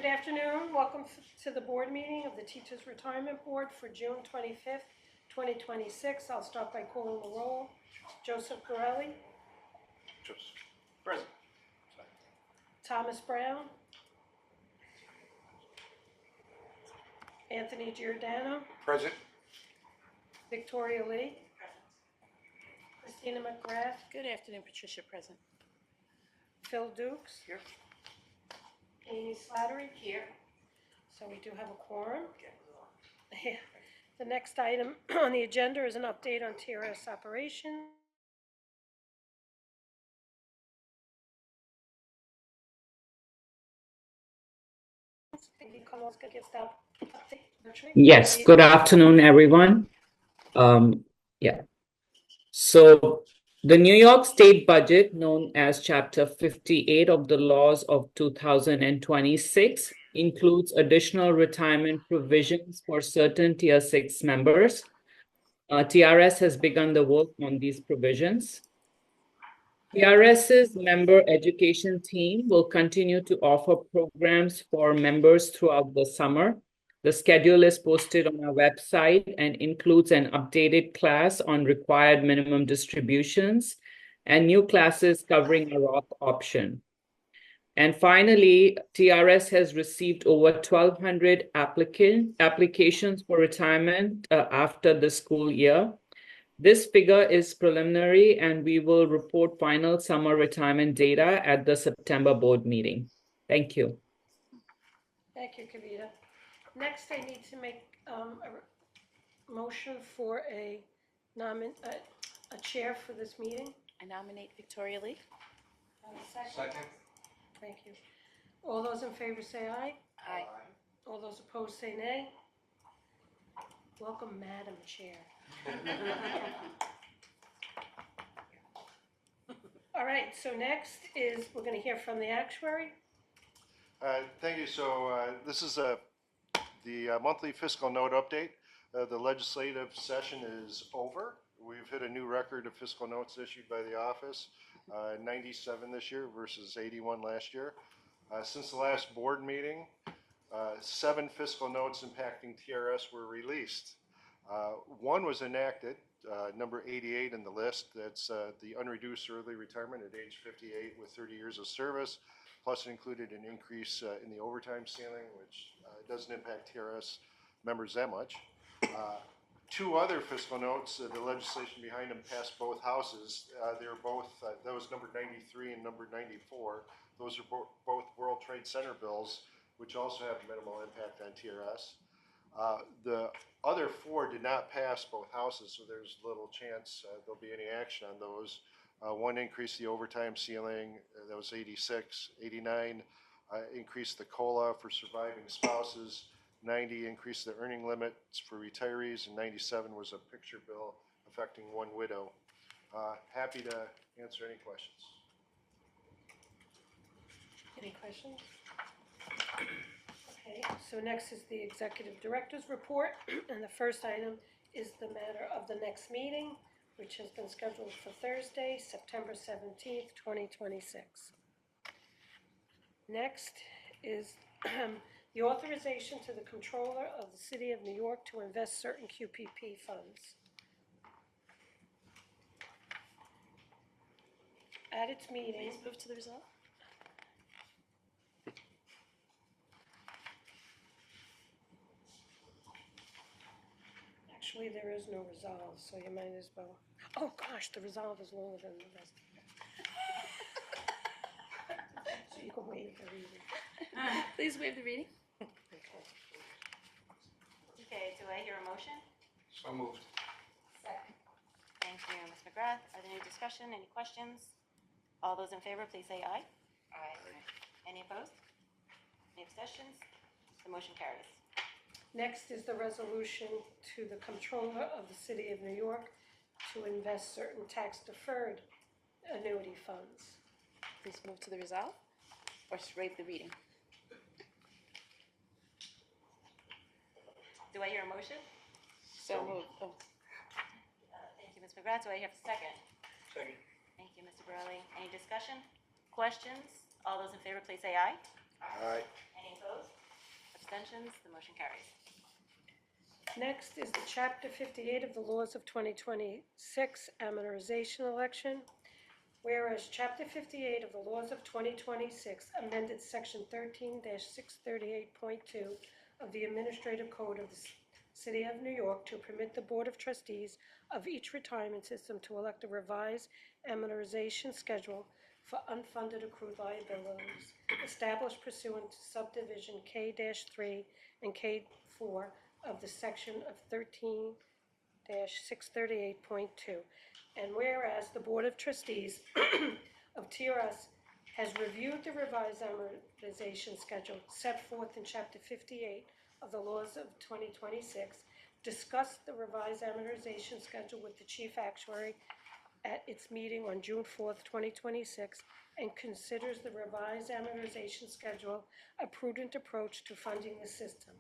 Good afternoon. Welcome to the board meeting of the Teachers Retirement Board for June 25th, 2026. I'll start by calling the roll. Joseph Corelli. Joseph. Present. Thomas Brown. Anthony Giordano. Present. Victoria Lee. Christina McGrath. Good afternoon, Patricia. Present. Phil Dukes. Here. Amy Slattery. Here. So we do have a quorum. The next item on the agenda is an update on TRS operations. Yes, good afternoon, everyone. So the New York State budget, known as Chapter 58 of the laws of 2026, includes additional retirement provisions for certain Tier 6 members. TRS has begun the work on these provisions. TRS's member education team will continue to offer programs for members throughout the summer. The schedule is posted on our website and includes an updated class on required minimum distributions and new classes covering a Roth option. And finally, TRS has received over 1,200 applications for retirement after the school year. This figure is preliminary, and we will report final summer retirement data at the September board meeting. Thank you. Thank you, Kavita. Next, I need to make a motion for a chair for this meeting. I nominate Victoria Lee. Second. Thank you. All those in favor say aye. Aye. All those opposed say nay. Welcome, Madam Chair. All right, so next is we're going to hear from the actuary. Thank you. So this is the monthly fiscal note update. The legislative session is over. We've hit a new record of fiscal notes issued by the office, 97 this year versus 81 last year. Since the last board meeting, 7 fiscal notes impacting TRS were released. One was enacted, number 88 in the list. That's the unreduced early retirement at age 58 with 30 years of service. Plus, it included an increase in the overtime ceiling, which doesn't impact TRS members that much. 2 other fiscal notes, the legislation behind them passed both houses. They were both, that was number 93 and number 94. Those are both World Trade Center bills, which also have minimal impact on TRS. The other 4 did not pass both houses, so there's little chance there'll be any action on those. One increased the overtime ceiling, that was 86. 89 increased the COLA for surviving spouses. 90 increased the earning limits for retirees, and 97 was a picture bill affecting one widow. Happy to answer any questions. Any questions? Okay, so next is the executive director's report, and the first item is the matter of the next meeting, which has been scheduled for Thursday, September 17th, 2026. Next is the authorization to the Comptroller of the City of New York to invest certain QPP funds. At its meeting, Please move to the result. actually, there is no resolve, so you might as well. Oh, gosh, the resolve is longer than the rest. So you can waive the reading. Please waive the reading. Okay, do I hear a motion? So moved. Second. Thank you, Ms. McGrath. Are there any discussion, any questions? All those in favor, please say aye. Aye. Any opposed? Any abstentions? The motion carries. Next is the resolution to the Comptroller of the City of New York to invest certain tax-deferred annuity funds. Please move to the resolve or waive the reading. Do I hear a motion? So moved. Oh. Thank you, Ms. McGrath. Do I hear a second? Second. Thank you, Mr. Borelli. Any discussion? Questions? All those in favor, please say aye. Aye. Any opposed? Abstentions? The motion carries. Next is the Chapter 58 of the Laws of 2026 Amortization Election. Whereas Chapter 58 of the Laws of 2026 amended Section 13-638.2 of the Administrative Code of the City of New York to permit the Board of Trustees of each retirement system to elect a revised amortization schedule for unfunded accrued liabilities established pursuant to subdivision K-3 and K-4 of the section of 13-638.2. And whereas the Board of Trustees of TRS has reviewed the revised amortization schedule set forth in Chapter 58 of the Laws of 2026, discussed the revised amortization schedule with the Chief Actuary at its meeting on June 4th, 2026, and considers the revised amortization schedule a prudent approach to funding the system.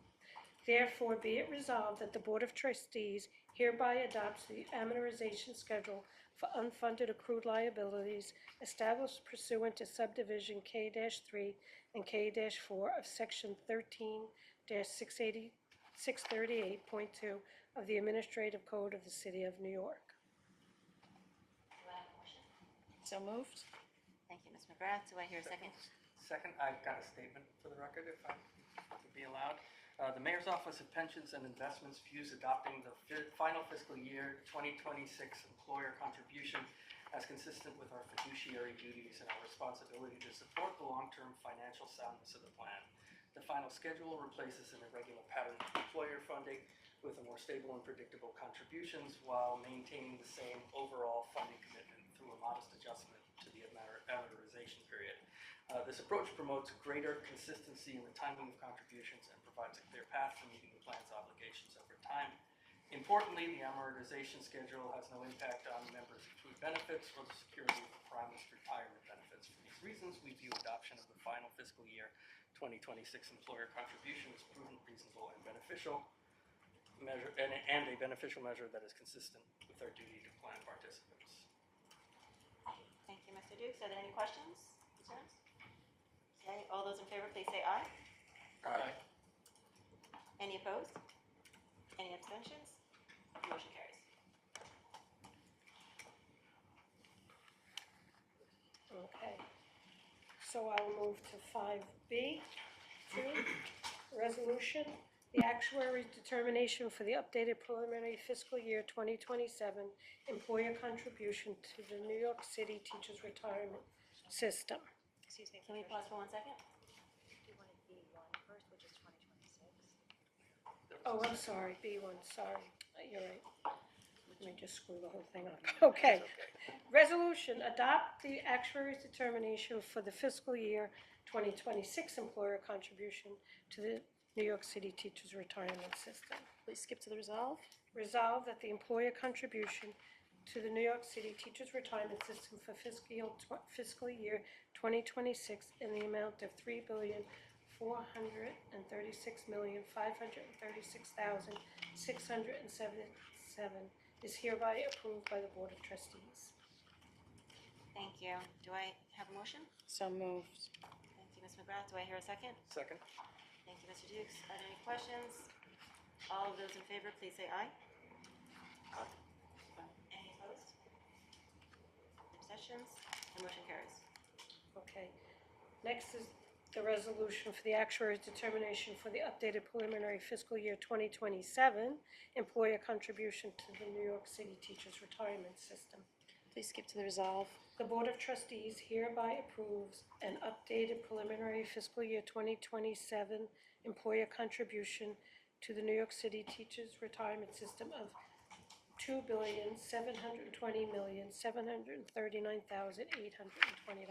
Therefore, be it resolved that the Board of Trustees hereby adopts the amortization schedule for unfunded accrued liabilities established pursuant to subdivision K-3 and K-4 of Section 13-638.2 of the Administrative Code of the City of New York. Do I have a motion? So moved. Thank you, Ms. McGrath. Do I hear a second? Second, I've got a statement for the record, if I could be allowed. The Mayor's Office of Pensions and Investments views adopting the final fiscal year 2026 employer contribution as consistent with our fiduciary duties and our responsibility to support the long-term financial soundness of the plan. The final schedule replaces an irregular pattern of employer funding with a more stable and predictable contributions while maintaining the same overall funding commitment through a modest adjustment to the amortization period. This approach promotes greater consistency in the timing of contributions and provides a clear path for meeting the plan's obligations over time. Importantly, the amortization schedule has no impact on members' accrued benefits or the security of the promised retirement benefits. For these reasons, we view adoption of the final fiscal year 2026 employer contribution as prudent, reasonable, and beneficial measure, and a beneficial measure that is consistent with our duty to plan participants. Thank you, Mr. Dukes. Are there any questions, concerns? Okay, all those in favor, please say aye. Aye. Any opposed? Any abstentions? Motion carries. Okay. So I'll move to 5B, 2, resolution. The actuary's determination for the updated preliminary fiscal year 2027 employer contribution to the New York City Teachers Retirement System. Excuse me, can we pause for 1 second? Do you want it B1 first, which is 2026? Oh, I'm sorry, B1, sorry. You're right. Let me just screw the whole thing up. Okay. Resolution, adopt the actuary's determination for the fiscal year 2026 employer contribution to the New York City Teachers Retirement System. Please skip to the resolve. Resolve that the employer contribution to the New York City Teachers Retirement System for fiscal year 2026 in the amount of $3,436,536,677 is hereby approved by the Board of Trustees. Thank you. Do I have a motion? So moved. Thank you, Ms. McGrath. Do I hear a second? Second. Thank you, Mr. Dukes. Are there any questions? All of those in favor, please say aye. Any opposed? Abstentions? The motion carries. Okay. Next is the resolution for the actuary's determination for the updated preliminary fiscal year 2027 employer contribution to the New York City Teachers Retirement System. Please skip to the resolve. The Board of Trustees hereby approves an updated preliminary fiscal year 2027 employer contribution to the New York City Teachers Retirement System of $2,720,739,820.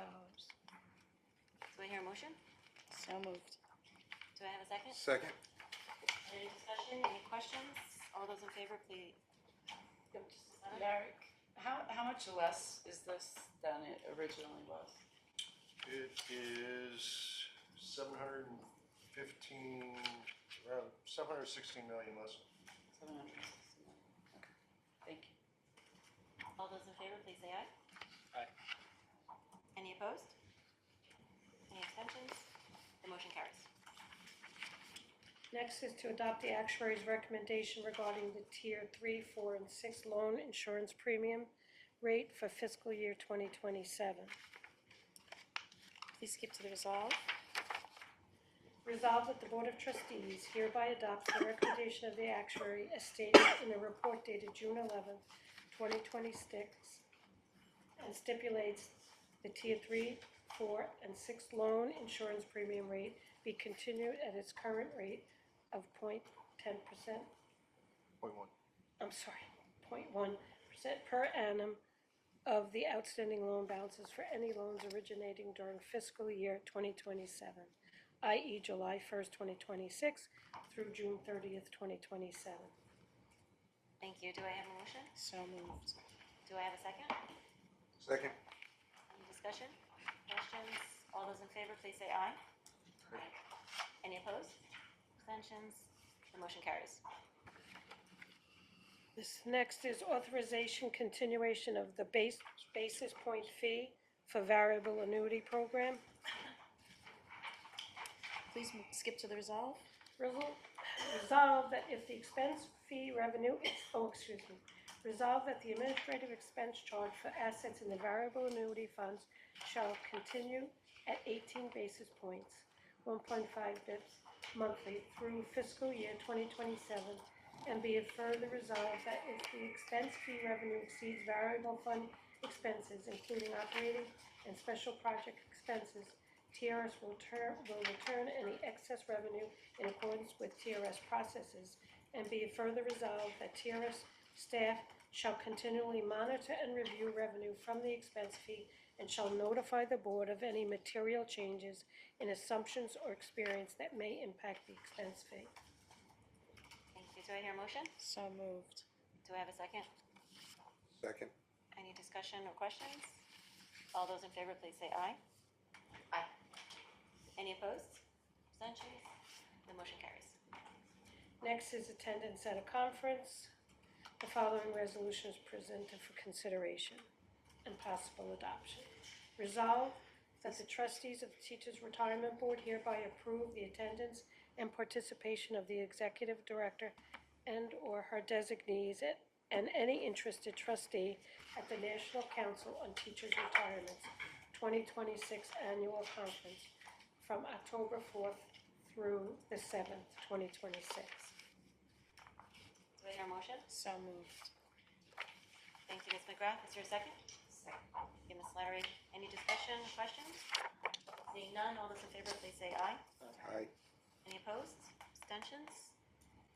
Do I hear a motion? So moved. Do I have a second? Second. Any discussion? Any questions? All those in favor, please. Larry, how much less is this than it originally was? It is 715, around 716 million less. 760 million. Okay. Thank you. All those in favor, please say aye. Aye. Any opposed? Any abstentions? The motion carries. Next is to adopt the actuary's recommendation regarding the Tier 3, 4, and 6 loan insurance premium rate for fiscal year 2027. Please skip to the resolve. Resolved that the Board of Trustees hereby adopts the recommendation of the actuary as stated in the report dated June 11th, 2026, and stipulates the Tier 3, 4, and 6 loan insurance premium rate be continued at its current rate of 0.10%. Point one. I'm sorry, 0.1% per annum of the outstanding loan balances for any loans originating during fiscal year 2027, i.e. July 1st, 2026 through June 30th, 2027. Thank you. Do I have a motion? So moved. Do I have a second? Second. Any discussion? Questions? All those in favor, please say aye. Aye. Any opposed? Abstentions? The motion carries. This next is authorization continuation of the basis point fee for variable annuity program. Please skip to the resolve. Resolve that if the expense fee revenue, resolve that the administrative expense charge for assets in the variable annuity funds shall continue at 18 basis points, 1.5 bips monthly through fiscal year 2027, and be it further resolved that if the expense fee revenue exceeds variable fund expenses, including operating and special project expenses, TRS will return any excess revenue in accordance with TRS processes, and be it further resolved that TRS staff shall continually monitor and review revenue from the expense fee and shall notify the board of any material changes in assumptions or experience that may impact the expense fee. Thank you. Do I hear a motion? So moved. Do I have a second? Second. Any discussion or questions? All those in favor, please say aye. Aye. Any opposed? Abstentions? The motion carries. Next is attendance at a conference. The following resolution is presented for consideration and possible adoption. Resolved that the trustees of the Teachers Retirement Board hereby approve the attendance and participation of the executive director and/or her designees and any interested trustee at the National Council on Teachers' Retirement's 2026 Annual Conference from October 4th through the 7th, 2026. Do I hear a motion? So moved. Thank you, Ms. McGrath. Is there a second? Second. Thank you, Ms. Slattery. Any discussion or questions? Seeing none, all those in favor, please say aye. Aye. Any opposed? Abstentions?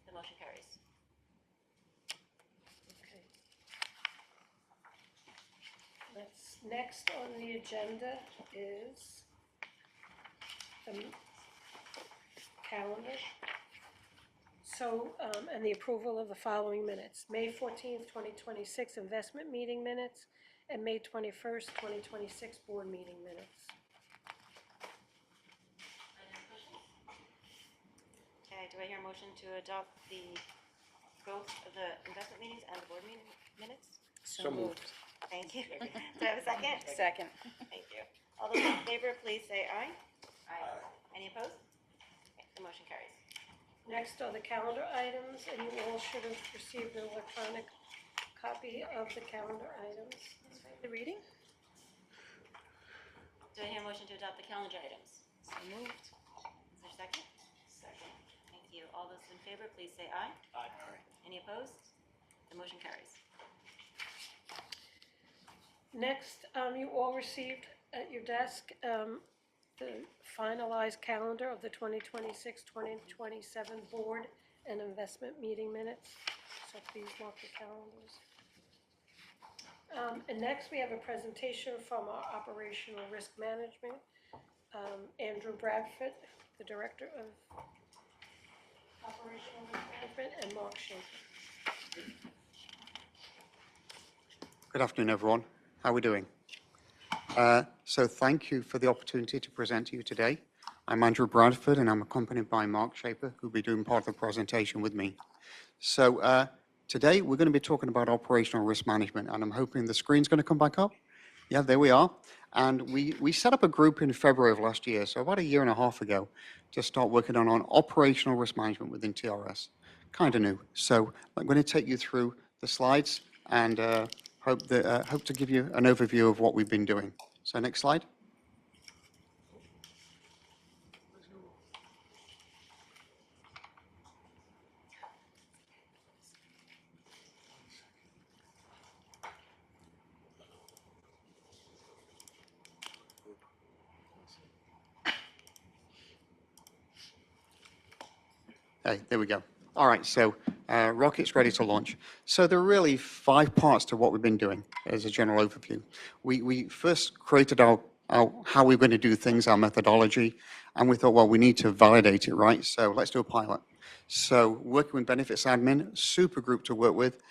The motion carries. Okay. Next on the agenda is the calendar. So, and the approval of the following minutes. May 14th, 2026 investment meeting minutes, and May 21st, 2026 board meeting minutes. Okay, do I hear a motion to adopt both the investment meetings and the board meeting minutes? So moved. Thank you. Do I have a second? Second. Thank you. All those in favor, please say aye. Aye. Any opposed? Okay, the motion carries. Next are the calendar items, and you all should have received an electronic copy of the calendar items. The reading? Do I hear a motion to adopt the calendar items? So moved. Is there a second? Second. Thank you. All those in favor, please say aye. Aye. Any opposed? The motion carries. Next, you all received at your desk the finalized calendar of the 2026-2027 board and investment meeting minutes. So please mark your calendars. And next, we have a presentation from our operational risk management, Andrew Bradford, the Director of Operational Risk Management, and Mark Shaker. Good afternoon, everyone. How are we doing? So thank you for the opportunity to present to you today. I'm Andrew Bradford, and I'm accompanied by Mark Shaper, who'll be doing part of the presentation with me. So today, we're going to be talking about operational risk management, and I'm hoping the screen's going to come back up. Yeah, there we are. And we set up a group in February of last year, so about a year and a half ago, to start working on operational risk management within TRS. Kind of new. So I'm going to take you through the slides and hope to give you an overview of what we've been doing. So next slide. Hey, there we go. All right, so rocket's ready to launch. So there are really 5 parts to what we've been doing as a general overview. We first created our how we're going to do things, our methodology, and we thought, well, we need to validate it, right? So let's do a pilot. So working with benefits admin, super group to work with.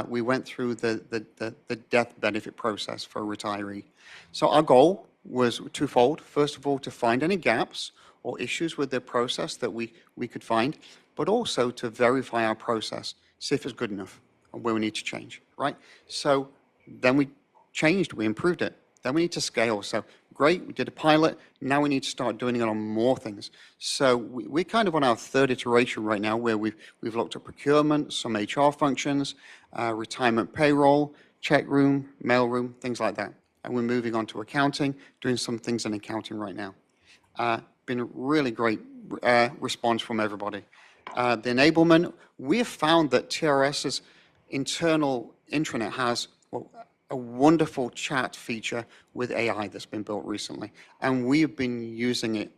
We went through the death benefit process for a retiree. So our goal was twofold. First of all, to find any gaps or issues with the process that we could find, but also to verify our process, see if it's good enough and where we need to change, right? So then we changed, we improved it. Then we need to scale. So great, we did a pilot. Now we need to start doing it on more things. So we're kind of on our 3rd iteration right now where we've looked at procurement, some HR functions, retirement payroll, check room, mail room, things like that. And we're moving on to accounting, doing some things in accounting right now. Been a really great response from everybody. The enablement, we have found that TRS's internal intranet has a wonderful chat feature with AI that's been built recently, and we have been using it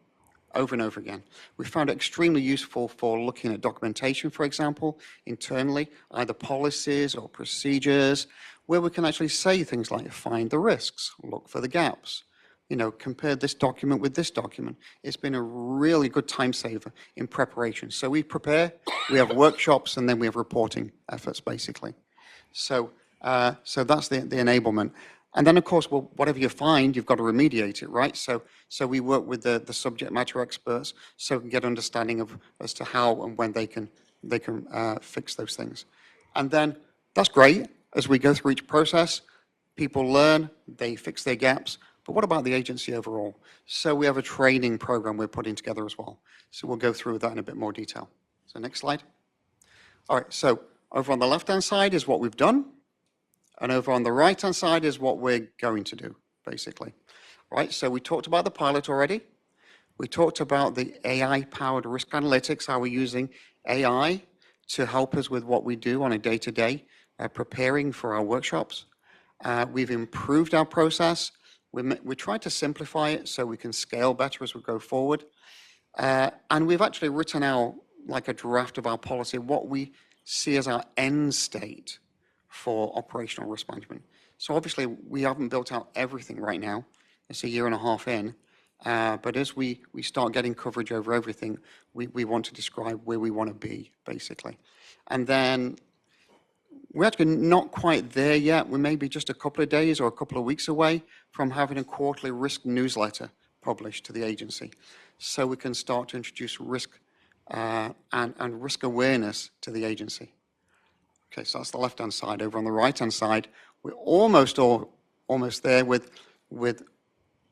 over and over again. We found it extremely useful for looking at documentation, for example, internally, either policies or procedures, where we can actually say things like find the risks, look for the gaps, you know, compare this document with this document. It's been a really good time saver in preparation. So we prepare, we have workshops, and then we have reporting efforts, basically. So that's the enablement. And then, of course, well, whatever you find, you've got to remediate it, right? So we work with the subject matter experts so we can get understanding of as to how and when they can fix those things. And then that's great. As we go through each process, people learn, they fix their gaps. But what about the agency overall? So we have a training program we're putting together as well. So we'll go through that in a bit more detail. So next slide. All right, so over on the left-hand side is what we've done. And over on the right-hand side is what we're going to do, basically. Right, so we talked about the pilot already. We talked about the AI-powered risk analytics, how we're using AI to help us with what we do on a day-to-day, preparing for our workshops. We've improved our process. We tried to simplify it so we can scale better as we go forward. And we've actually written out like a draft of our policy, what we see as our end state for operational risk management. So obviously we haven't built out everything right now. It's a year and a half in. But as we start getting coverage over everything, we want to describe where we want to be, basically. And then we're actually not quite there yet. We may be just a couple of days or a couple of weeks away from having a quarterly risk newsletter published to the agency. So we can start to introduce risk and risk awareness to the agency. Okay, so that's the left-hand side. Over on the right-hand side, we're almost there with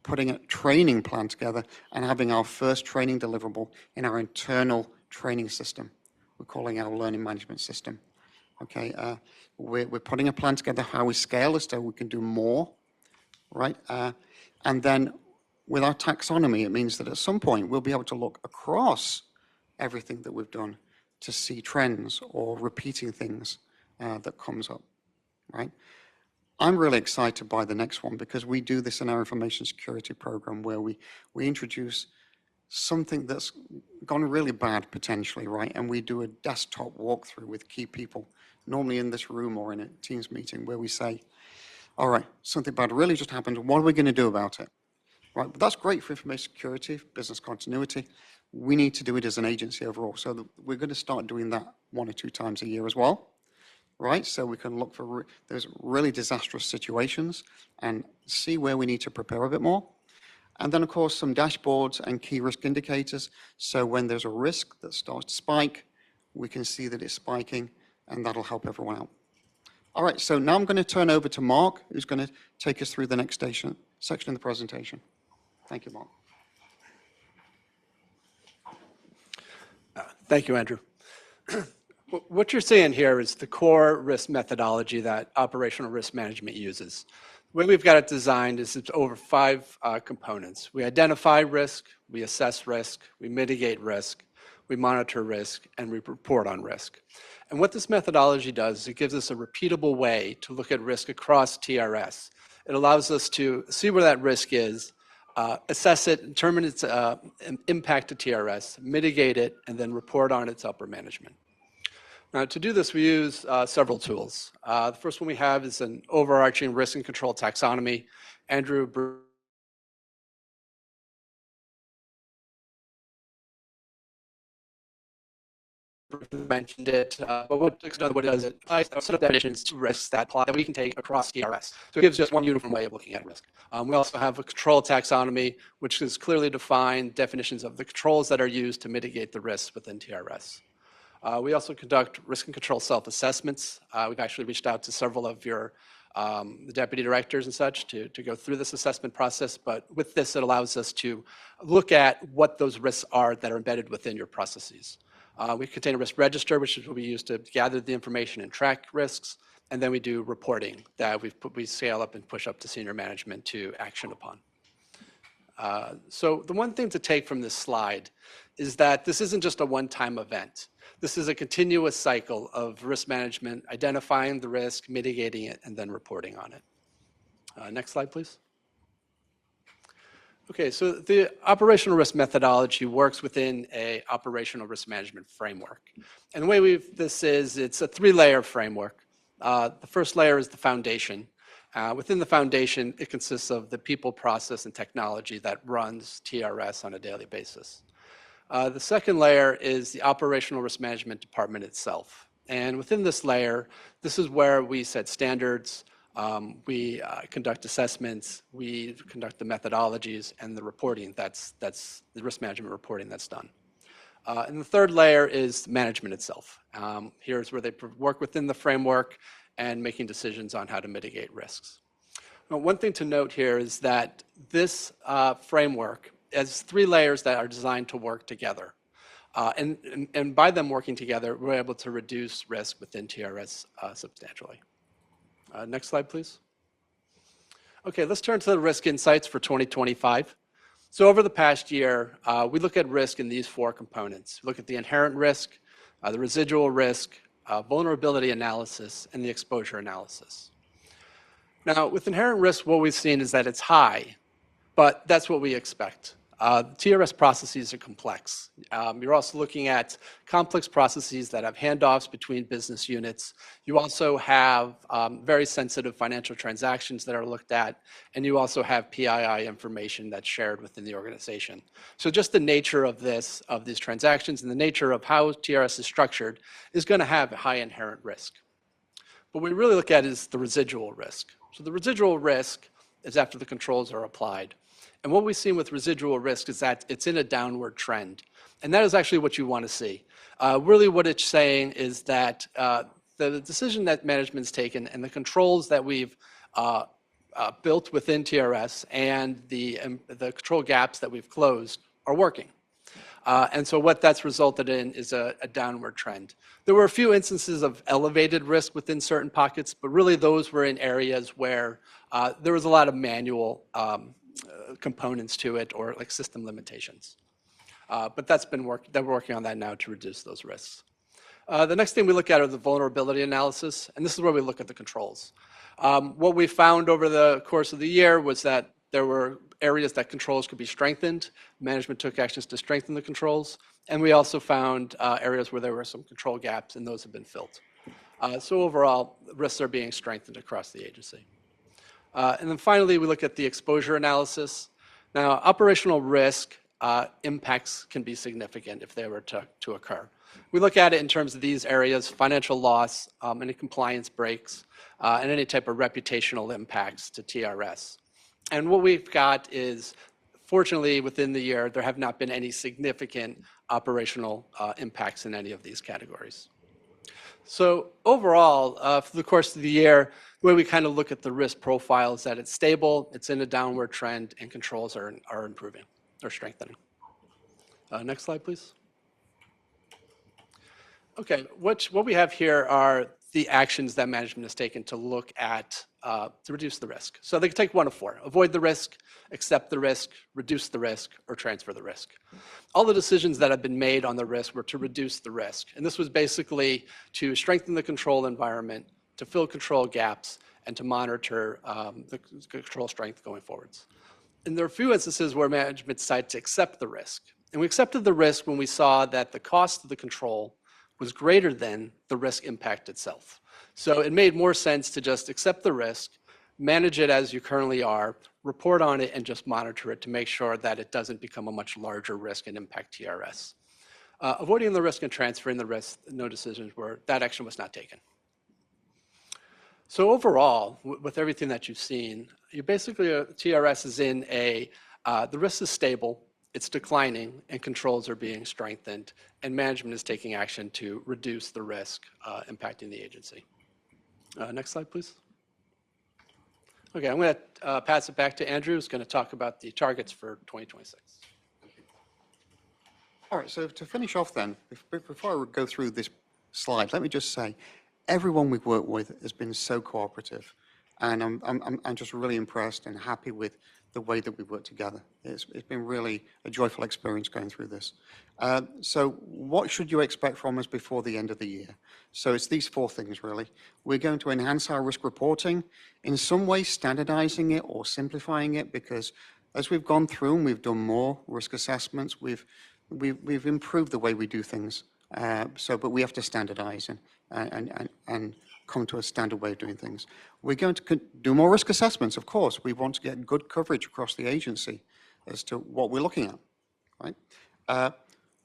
putting a training plan together and having our first training deliverable in our internal training system. We're calling our learning management system. Okay, we're putting a plan together how we scale this so we can do more, right? And then with our taxonomy, it means that at some point we'll be able to look across everything that we've done to see trends or repeating things that comes up, right? I'm really excited by the next one because we do this in our information security program where we introduce something that's gone really bad potentially, right? And we do a desktop walkthrough with key people, normally in this room or in a Teams meeting, where we say, all right, something bad really just happened. What are we going to do about it? Right, but that's great for information security, business continuity. We need to do it as an agency overall. So we're going to start doing that 1 or 2 times a year as well, right? So we can look for those really disastrous situations and see where we need to prepare a bit more. And then, of course, some dashboards and key risk indicators. So when there's a risk that starts to spike, we can see that it's spiking, and that'll help everyone out. All right, so now I'm going to turn over to Mark, who's going to take us through the next section of the presentation. Thank you, Mark. Thank you, Andrew. What you're seeing here is the core risk methodology that operational risk management uses. The way we've got it designed is it's over 5 components. We identify risk, we assess risk, we mitigate risk, we monitor risk, and we report on risk. And what this methodology does is it gives us a repeatable way to look at risk across TRS. It allows us to see where that risk is, assess it, determine its impact to TRS, mitigate it, and then report on its upper management. Now, to do this, we use several tools. The first one we have is an overarching risk and control taxonomy. Andrew mentioned it, but what it does is it set up definitions to risks that we can take across TRS. So it gives just one uniform way of looking at risk. We also have a control taxonomy, which is clearly defined definitions of the controls that are used to mitigate the risks within TRS. We also conduct risk and control self-assessments. We've actually reached out to several of your the deputy directors and such to go through this assessment process, but with this it allows us to look at what those risks are that are embedded within your processes. We contain a risk register, which is what we use to gather the information and track risks, and then we do reporting that we scale up and push up to senior management to action upon. So the one thing to take from this slide is that this isn't just a one-time event. This is a continuous cycle of risk management, identifying the risk, mitigating it, and then reporting on it. Next slide, please. Okay, so the operational risk methodology works within a operational risk management framework. And the way it's a 3-layer framework. The first layer is the foundation. Within the foundation, it consists of the people, process, and technology that runs TRS on a daily basis. The second layer is the operational risk management department itself. And within this layer, this is where we set standards, we conduct assessments, we conduct the methodologies and the reporting, that's the risk management reporting that's done. And the third layer is management itself. Here's where they work within the framework and making decisions on how to mitigate risks. Now, one thing to note here is that this framework has 3 layers that are designed to work together. And by them working together, we're able to reduce risk within TRS substantially. Next slide, please. Okay, let's turn to the risk insights for 2025. So over the past year, we look at risk in these 4 components. We look at the inherent risk, the residual risk, vulnerability analysis, and the exposure analysis. Now, with inherent risk, what we've seen is that it's high, but that's what we expect. TRS processes are complex. You're also looking at complex processes that have handoffs between business units. You also have very sensitive financial transactions that are looked at, and you also have PII information that's shared within the organization. So just the nature of these transactions and the nature of how TRS is structured is going to have a high inherent risk. What we really look at is the residual risk. So the residual risk is after the controls are applied. And what we've seen with residual risk is that it's in a downward trend. And that is actually what you want to see. Really what it's saying is that the decision that management's taken and the controls that we've built within TRS and the control gaps that we've closed are working. And so what that's resulted in is a downward trend. There were a few instances of elevated risk within certain pockets, but really those were in areas where there was a lot of manual components to it or like system limitations. But they're working on that now to reduce those risks. The next thing we look at are the vulnerability analysis, and this is where we look at the controls. What we found over the course of the year was that there were areas that controls could be strengthened. Management took actions to strengthen the controls, and we also found areas where there were some control gaps, and those have been filled. So overall, risks are being strengthened across the agency. And then finally, we look at the exposure analysis. Now, operational risk impacts can be significant if they were to occur. We look at it in terms of these areas: financial loss, any compliance breaks, and any type of reputational impacts to TRS. And what we've got is, fortunately, within the year, there have not been any significant operational impacts in any of these categories. So overall, for the course of the year, the way we kind of look at the risk profile is that it's stable, it's in a downward trend, and controls are improving or strengthening. Next slide, please. Okay, what we have here are the actions that management has taken to look at, to reduce the risk. So they can take one of four: avoid the risk, accept the risk, reduce the risk, or transfer the risk. All the decisions that have been made on the risk were to reduce the risk. And this was basically to strengthen the control environment, to fill control gaps, and to monitor the control strength going forwards. And there are a few instances where management decided to accept the risk. And we accepted the risk when we saw that the cost of the control was greater than the risk impact itself. So it made more sense to just accept the risk, manage it as you currently are, report on it, and just monitor it to make sure that it doesn't become a much larger risk and impact TRS. Avoiding the risk and transferring the risk, no decisions were, that action was not taken. So overall, with everything that you've seen, you basically, TRS is in the risk is stable, it's declining, and controls are being strengthened, and management is taking action to reduce the risk impacting the agency. Next slide, please. Okay, I'm going to pass it back to Andrew, who's going to talk about the targets for 2026. All right, so to finish off then, before I go through this slide, let me just say, everyone we've worked with has been so cooperative, and I'm just really impressed and happy with the way that we've worked together. It's been really a joyful experience going through this. So what should you expect from us before the end of the year? So it's these four things, really. We're going to enhance our risk reporting, in some way standardizing it or simplifying it, because as we've gone through and we've done more risk assessments, we've improved the way we do things. But we have to standardize and come to a standard way of doing things. We're going to do more risk assessments, of course. We want to get good coverage across the agency as to what we're looking at, right?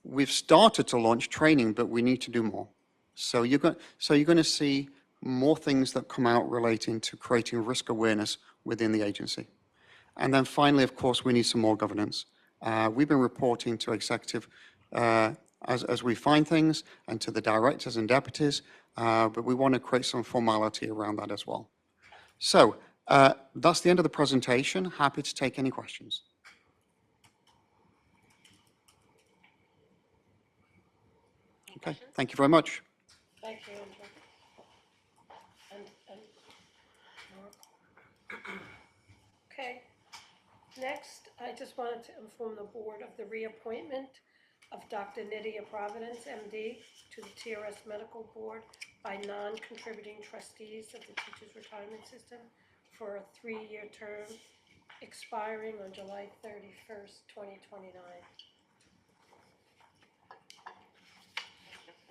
We've started to launch training, but we need to do more. So you're going to see more things that come out relating to creating risk awareness within the agency. And then finally, of course, we need some more governance. We've been reporting to executive as we find things, and to the directors and deputies, but we want to create some formality around that as well. So that's the end of the presentation. Happy to take any questions. Okay, thank you very much. Thank you, Andrew. Okay, next, I just wanted to inform the board of the reappointment of Dr. Nydia Providence, MD, to the TRS Medical Board by non-contributing trustees of the Teachers Retirement System for a 3-year term expiring on July 31st, 2029.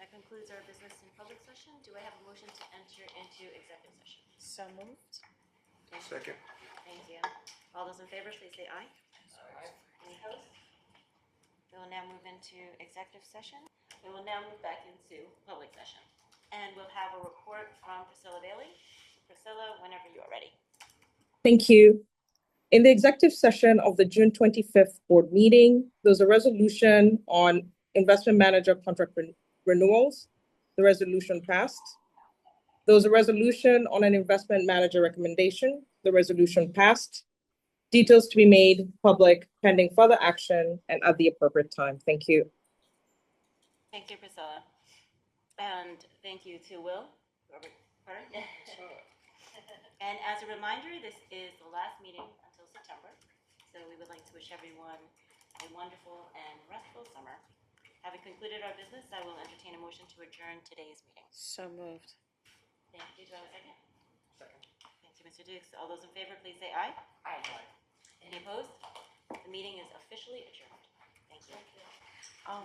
That concludes our business in public session. Do I have a motion to enter into executive session? So moved. Second. Thank you. All those in favor, please say aye. Any opposed? We will now move into executive session. We will now move back into public session. And we'll have a report from Priscilla Bailey. Priscilla, whenever you are ready. Thank you. In the executive session of the June 25th board meeting, there was a resolution on investment manager contract renewals. The resolution passed. There was a resolution on an investment manager recommendation. The resolution passed. Details to be made public pending further action and at the appropriate time. Thank you. Thank you, Priscilla. And thank you to Will. Pardon? And as a reminder, this is the last meeting until September. So we would like to wish everyone a wonderful and restful summer. Having concluded our business, I will entertain a motion to adjourn today's meeting. So moved. Thank you. Do I have a second? Second. Thank you, Mr. Dukes. All those in favor, please say aye. Aye. Any opposed? The meeting is officially adjourned. Thank you.